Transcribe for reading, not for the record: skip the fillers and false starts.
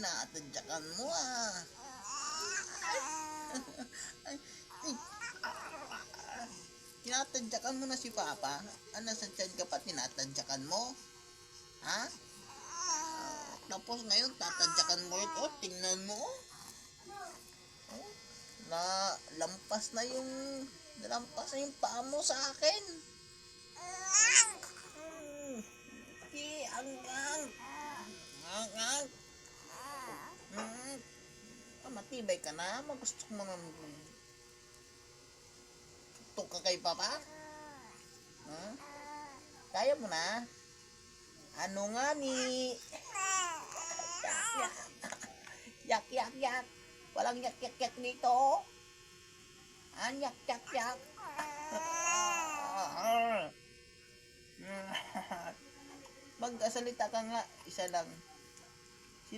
tinatadyakan mo ah. Tinatadyakan mo na si Papa? Ano, sa tiyan ka pa tinatadyakan mo? Ha? Tapos ngayon tatadyakan mo ito, tingnan mo. Oh, nalampas na yung paa mo sa akin. Ang matibay ka na, magusto mo nang tutok ka kay Papa? Kaya mo na? Ano nga ni? Yak, yak, yak. Walang yak, yak, yak dito. Yak, yak, yak. Magkasalita ka nga, isa lang.